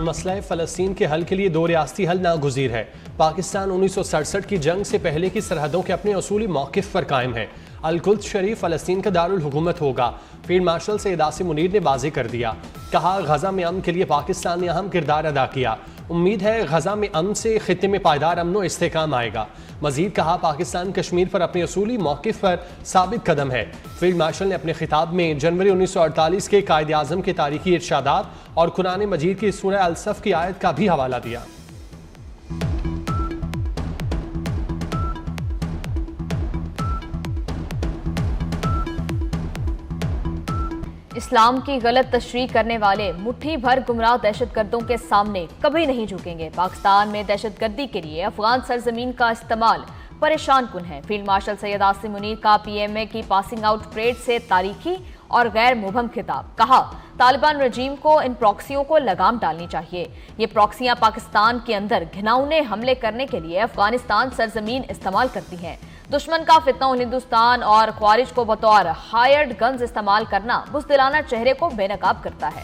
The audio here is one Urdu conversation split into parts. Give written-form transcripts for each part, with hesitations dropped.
مسئلہ فلسطین کے حل کے لیے دو ریاستی حل ناگزیر ہے۔ پاکستان 1967 کی جنگ سے پہلے کی سرحدوں کے اپنے اصولی موقف پر قائم ہے۔ القدس شریف فلسطین کا دارالحکومت ہوگا۔ فیلڈ مارشل سید عاصم منیر نے واضح کر دیا، کہا غزہ میں امن کے لیے پاکستان نے اہم کردار ادا کیا۔ امید ہے غزہ میں امن سے خطے میں پائیدار امن و استحکام آئے گا۔ مزید کہا پاکستان کشمیر پر اپنے اصولی موقف پر ثابت قدم ہے۔ فیلڈ مارشل نے اپنے خطاب میں جنوری 1948 کے قائد اعظم کے تاریخی ارشادات اور قرآن مجید کی سورہ الصف کی آیت کا بھی حوالہ دیا۔ اسلام کی غلط تشریح کرنے والے مٹھی بھر گمراہ دہشت گردوں کے سامنے کبھی نہیں جھکیں گے۔ پاکستان میں دہشت گردی کے لیے افغان سرزمین کا استعمال پریشان کن ہے۔ فیلڈ مارشل سید عاصم منیر کا پی ایم اے کی پاسنگ آؤٹ پریڈ سے تاریخی اور غیر مبہم خطاب، کہا طالبان رجیم کو ان پراکسیوں کو لگام ڈالنی چاہیے۔ یہ پراکسیاں پاکستان کے اندر گھناؤنے حملے کرنے کے لیے افغانستان سرزمین استعمال کرتی ہیں۔ دشمن کا فتنہ ہندوستان اور خوارج کو بطور ہائرڈ گنز استعمال کرنا بزدلانہ چہرے کو بے نقاب کرتا ہے۔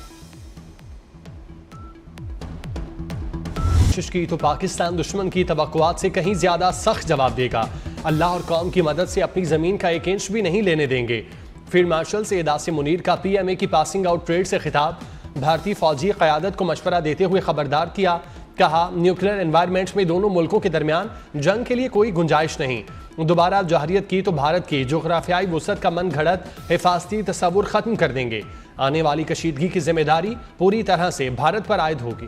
کوشش کی تو پاکستان دشمن کی توقعات سے کہیں زیادہ سخت جواب دے گا۔ اللہ اور قوم کی مدد سے اپنی زمین کا ایک انچ بھی نہیں لینے دیں گے۔ فیلڈ مارشل سید عاصم منیر کا پی ایم اے کی پاسنگ آؤٹ پریڈ سے خطاب، بھارتی فوجی قیادت کو مشورہ دیتے ہوئے خبردار کیا، کہا نیوکلیئر انوائرمنٹ میں دونوں ملکوں کے درمیان جنگ کے لیے کوئی گنجائش نہیں۔ دوبارہ جوہریت کی تو بھارت کی جغرافیائی وسعت کا من گھڑت حفاظتی تصور ختم کر دیں گے۔ آنے والی کشیدگی کی ذمہ داری پوری طرح سے بھارت پر عائد ہوگی۔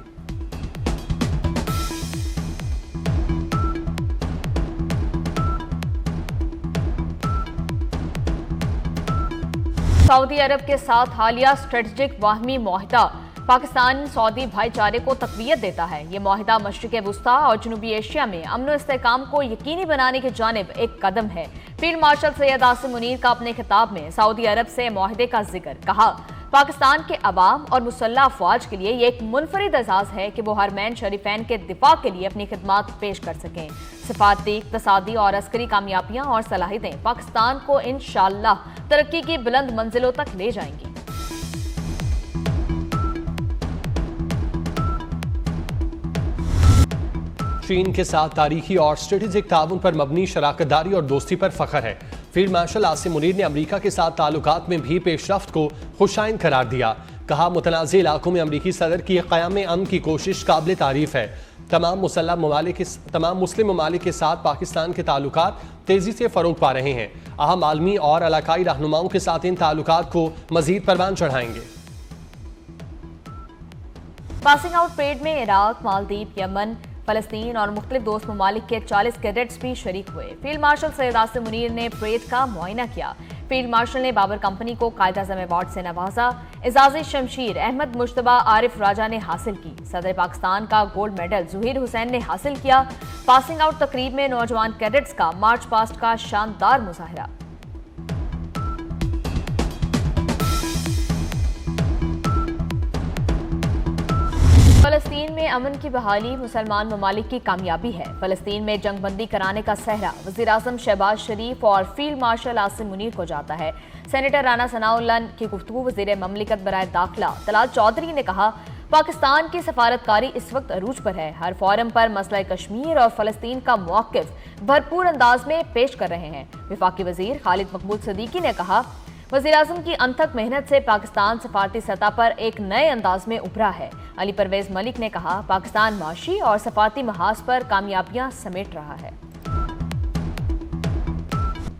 سعودی عرب کے ساتھ حالیہ اسٹریٹجک باہمی معاہدہ پاکستان سعودی بھائی چارے کو تقویت دیتا ہے۔ یہ معاہدہ مشرق وسطیٰ اور جنوبی ایشیا میں امن و استحکام کو یقینی بنانے کی جانب ایک قدم ہے۔ فیلڈ مارشل سید عاصم منیر کا اپنے خطاب میں سعودی عرب سے معاہدے کا ذکر، کہا پاکستان کے عوام اور مسلح افواج کے لیے یہ ایک منفرد اعزاز ہے کہ وہ حرمین شریفین کے دفاع کے لیے اپنی خدمات پیش کر سکیں۔ سفارتی، اقتصادی اور عسکری کامیابیاں اور صلاحیتیں پاکستان کو انشاءاللہ ترقی کی بلند منزلوں تک لے جائیں گی۔ چین کے ساتھ تاریخی اور اسٹریٹجک تعاون پر مبنی شراکت داری اور دوستی پر فخر ہے۔ فیلڈ مارشل عاصم منیر نے امریکہ کے ساتھ تعلقات میں بھی پیش رفت کو خوشائند قرار دیا، کہا متنازع علاقوں میں امریکی صدر کی قیام امن کی کوشش قابل تعریف ہے۔ تمام مسلم ممالک کے ساتھ پاکستان کے تعلقات تیزی سے فروغ پا رہے ہیں۔ اہم عالمی اور علاقائی رہنماؤں کے ساتھ ان تعلقات کو مزید پروان چڑھائیں گے۔ پاسنگ آؤٹ پریڈ میں عراق، مالدیپ، یمن، فلسطین اور مختلف دوست ممالک کے 40 کیڈٹس بھی شریک ہوئے۔ فیلڈ مارشل سید عاصم منیر نے پریڈ کا معائنہ کیا۔ فیلڈ مارشل نے بابر کمپنی کو قائد اعظم ایوارڈ سے نوازا۔ اعزاز شمشیر احمد مجتبیٰ عارف راجہ نے حاصل کی۔ صدر پاکستان کا گولڈ میڈل ظہیر حسین نے حاصل کیا۔ پاسنگ آؤٹ تقریب میں نوجوان کیڈٹس کا مارچ پاسٹ کا شاندار مظاہرہ۔ فلسطین میں امن کی بحالی مسلمان ممالک کی کامیابی ہے۔ فلسطین میں جنگ بندی کرانے کا صحرا وزیر اعظم شہباز شریف اور فیلڈ مارشل عاصم منیر کو جاتا ہے۔ سینیٹر رانا ثناء اللہ کی گفتگو وزیر مملکت برائے داخلہ طلال چودھری نے کہا پاکستان کی سفارتکاری اس وقت عروج پر ہے۔ ہر فورم پر مسئلہ کشمیر اور فلسطین کا موقف بھرپور انداز میں پیش کر رہے ہیں۔ وفاقی وزیر خالد مقبول صدیقی نے کہا وزیر اعظم کی انتھک محنت سے پاکستان سفارتی سطح پر ایک نئے انداز میں ابھرا ہے۔ علی پرویز ملک نے کہا پاکستان معاشی اور سفارتی محاذ پر کامیابیاں سمیٹ رہا ہے۔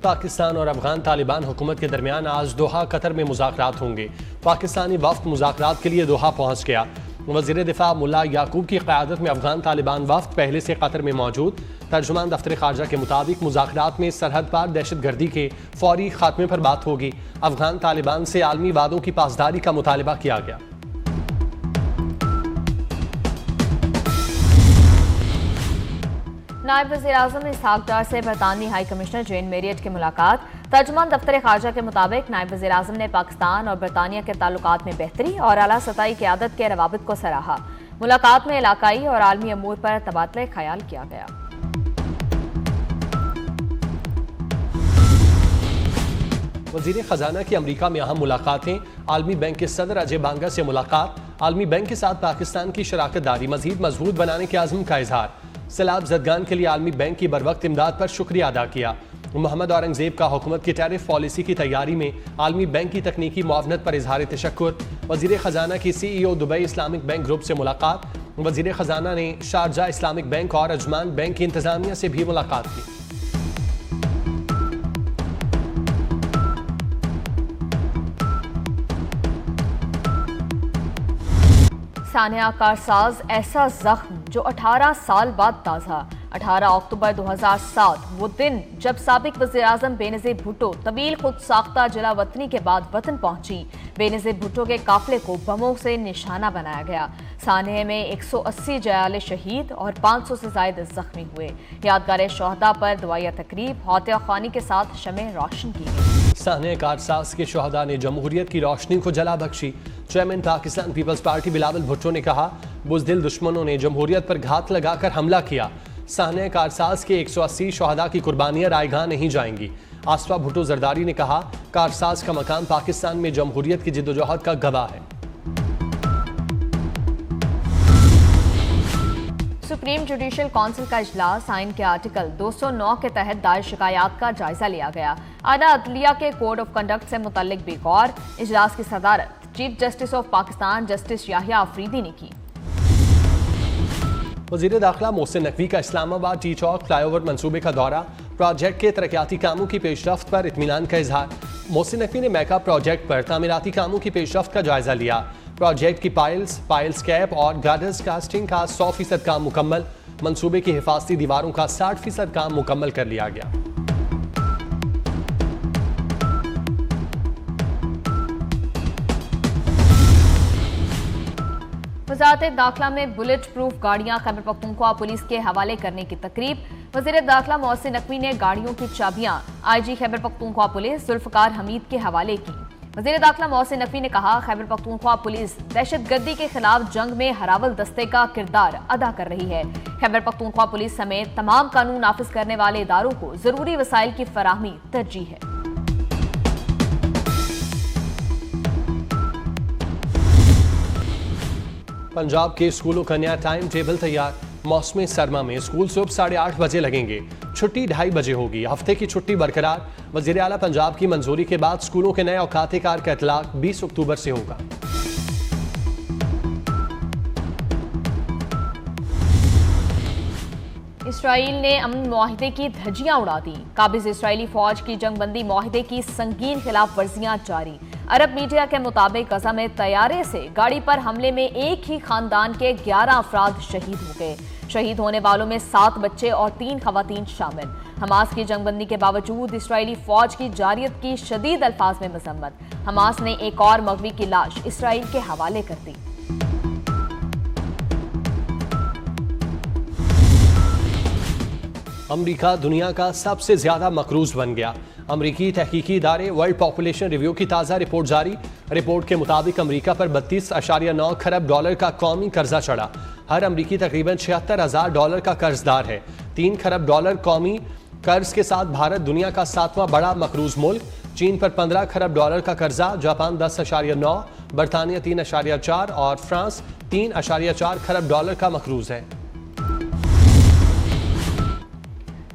پاکستان اور افغان طالبان حکومت کے درمیان آج دوحہ قطر میں مذاکرات ہوں گے۔ پاکستانی وفد مذاکرات کے لیے دوحہ پہنچ گیا۔ وزیر دفاع ملا یعقوب کی قیادت میں افغان طالبان وفد پہلے سے قطر میں موجود۔ ترجمان دفتر خارجہ کے مطابق مذاکرات میں سرحد پار دہشت گردی کے فوری خاتمے پر بات ہوگی۔ افغان طالبان سے عالمی وعدوں کی پاسداری کا مطالبہ کیا گیا۔ نائب وزیر اعظم اسحاق ڈار سے برطانوی ہائی کمشنر جین میریٹ کی ملاقات۔ ترجمان دفتر خارجہ کے مطابق نائب وزیر اعظم نے پاکستان اور برطانیہ کے تعلقات میں بہتری اور اعلیٰ سطحی قیادت کے روابط کو سراہا۔ ملاقات میں علاقائی اور عالمی امور پر تبادلہ خیال کیا گیا۔ وزیر خزانہ کی امریکہ میں اہم ملاقاتیں۔ عالمی بینک کے صدر اجے بانگا سے ملاقات۔ عالمی بینک کے ساتھ پاکستان کی شراکت داری مزید مضبوط بنانے کے عزم کا اظہار، سیلاب زدگان کے لیے عالمی بینک کی بروقت امداد پر شکریہ ادا کیا۔ محمد اورنگزیب کا حکومت کی ٹیرف پالیسی کی تیاری میں عالمی بینک کی تکنیکی معاونت پر اظہار تشکر، وزیر خزانہ کی سی ای او دبئی اسلامک بینک گروپ سے ملاقات، وزیر خزانہ نے شارجہ اسلامک بینک اور اجمان بینک کی انتظامیہ سے بھی ملاقات کی۔ سانحہ کارساز ایسا زخم جو 18 سال بعد تازہ۔ 18 اکتوبر 2007 وہ دن جب سابق وزیراعظم بینظیر بھٹو طویل خود ساختہ جلا وطنی کے بعد وطن پہنچی۔ بینظیر بھٹو کے قافلے کو بموں سے نشانہ بنایا گیا۔ سانحہ میں 180 جیال شہید اور 500 سے زائد زخمی ہوئے۔ یادگار شہداء پر دعائیہ تقریب ہاتیہ خوانی کے ساتھ شمع روشن کی گئی۔ سانحہ کارساز کے شہداء نے جمہوریت کی روشنی کو جلا بخشی۔ چیئرمین پاکستان پیپلز پارٹی بلاول بھٹو نے کہا، بزدل دشمنوں نے جمہوریت پر گھات لگا کر حملہ کیا۔ سانحہ کارساز کے 180 شہداء کی قربانیاں رائے گاہ نہیں جائیں گی۔ آصفہ بھٹو زرداری نے کہا، کارساز کا مقام پاکستان میں جمہوریت کی جدوجہد کا گواہ ہے۔ سپریم جوڈیشل کونسل کا اجلاس، آئین کے آرٹیکل 209 کے تحت دائر شکایات کا جائزہ لیا گیا۔ اعلیٰ عدلیہ کے کوڈ آف کنڈکٹ سے متعلق بھی غور۔ اجلاس کی صدارت chief justice of Pakistan justice Yahya Afridi نے کی۔ وزیر داخلہ محسن نقوی کا اسلام آباد ٹی چوک فلائی اوور منصوبے کا دورہ، پروجیکٹ کے ترقیاتی کاموں کی پیش رفت پر اطمینان کا اظہار۔ محسن نقوی نے میکا پروجیکٹ پر تعمیراتی کاموں کی پیش رفت کا جائزہ لیا۔ پروجیکٹ کی پائلز کیپ اور گارڈرز کاسٹنگ کا 100% کام مکمل، منصوبے کی حفاظتی دیواروں کا 60% کام مکمل کر لیا گیا۔ وزارت داخلہ میں بلٹ پروف گاڑیاں خیبر پختونخوا پولیس کے حوالے کرنے کی تقریب۔ وزیر داخلہ محسن نقوی نے گاڑیوں کی چابیاں آئی جی خیبر پختونخوا پولیس ذوالفقار حمید کے حوالے کی۔ وزیر داخلہ محسن نقوی نے کہا، خیبر پختونخوا پولیس دہشت گردی کے خلاف جنگ میں ہراول دستے کا کردار ادا کر رہی ہے۔ خیبر پختونخوا پولیس سمیت تمام قانون نافذ کرنے والے اداروں کو ضروری وسائل کی فراہمی ترجیح ہے۔ پنجاب کے اسکولوں کا نیا ٹائم ٹیبل تیار۔ موسم سرما میں اسکول صبح 8:30 بجے لگیں گے، چھٹی 2:30 بجے ہوگی۔ ہفتے کی چھٹی برقرار۔ وزیر اعلیٰ پنجاب کی منظوری کے بعد اسکولوں کے نئے اوقات کار کا اطلاق 20 اکتوبر سے ہوگا۔ اسرائیل نے امن معاہدے کی دھجیاں اڑا دی۔ قابض اسرائیلی فوج کی جنگ بندی معاہدے کی سنگین خلاف ورزیاں جاری۔ عرب میڈیا کے مطابق غزہ میں طیارے سے گاڑی پر حملے میں ایک ہی خاندان کے 11 افراد شہید ہو گئے۔ شہید ہونے والوں میں 7 بچے اور 3 خواتین شامل۔ حماس کی جنگ بندی کے باوجود اسرائیلی فوج کی جارحیت کی شدید الفاظ میں مذمت۔ حماس نے ایک اور مغوی کی لاش اسرائیل کے حوالے کر دی۔ امریکہ دنیا کا سب سے زیادہ مقروض بن گیا۔ امریکی تحقیقی ادارے ورلڈ پاپولیشن ریویو کی تازہ رپورٹ جاری۔ رپورٹ کے مطابق امریکہ پر 32.9 کھرب ڈالر کا قومی قرضہ چڑھا۔ ہر امریکی تقریباً 76,000 ڈالر کا قرض دار ہے۔ 3 کھرب ڈالر قومی قرض کے ساتھ بھارت دنیا کا 7واں بڑا مقروض ملک۔ چین پر 15 کھرب ڈالر کا قرضہ، جاپان 10.9، برطانیہ 3.4 اور فرانس 3.4 کھرب ڈالر کا مقروض ہے۔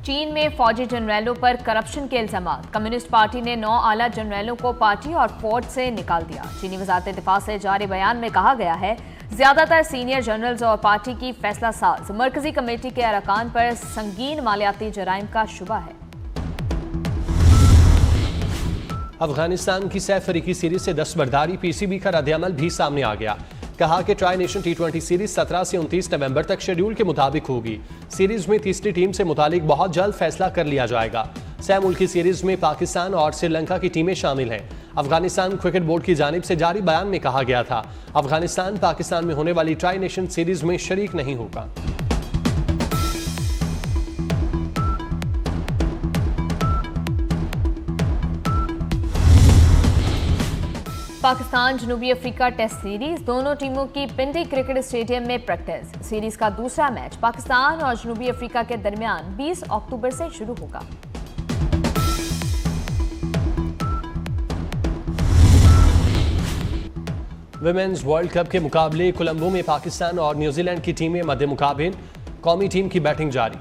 چین میں فوجی جنرلوں پر کرپشن کے الزامات۔ کمیونسٹ پارٹی نے 9 اعلیٰ جنرلوں کو پارٹی اور فوج سے نکال دیا۔ چینی وزارت دفاع سے جاری بیان میں کہا گیا ہے، زیادہ تر سینئر جنرلز اور پارٹی کی فیصلہ ساز مرکزی کمیٹی کے ارکان پر سنگین مالیاتی جرائم کا شبہ ہے۔ افغانستان کی 6 فریقی سیریز سے دستبرداری، پی سی بی کا رد عمل بھی سامنے آ گیا۔ کہا کہ ٹرائی نیشن T20 سیریز 17 سے 29 نومبر تک شیڈول کے مطابق ہوگی۔ سیریز میں تیسری ٹیم سے متعلق بہت جلد فیصلہ کر لیا جائے گا۔ 6 ملکی سیریز میں پاکستان اور سری لنکا کی ٹیمیں شامل ہیں۔ افغانستان کرکٹ بورڈ کی جانب سے جاری بیان میں کہا گیا تھا، افغانستان پاکستان میں ہونے والی ٹرائی نیشن سیریز میں شریک نہیں ہوگا۔ پاکستان جنوبی افریقہ ٹیسٹ سیریز، دونوں ٹیموں کی پنڈی کرکٹ اسٹیڈیم میں پریکٹس۔ سیریز کا دوسرا میچ پاکستان اور جنوبی افریقہ کے درمیان 20 اکتوبر سے شروع ہوگا۔ ویمنز ورلڈ کپ کے مقابلے کولمبو میں پاکستان اور نیوزی لینڈ کی ٹیمیں مد مقابل، قومی ٹیم کی بیٹنگ جاری۔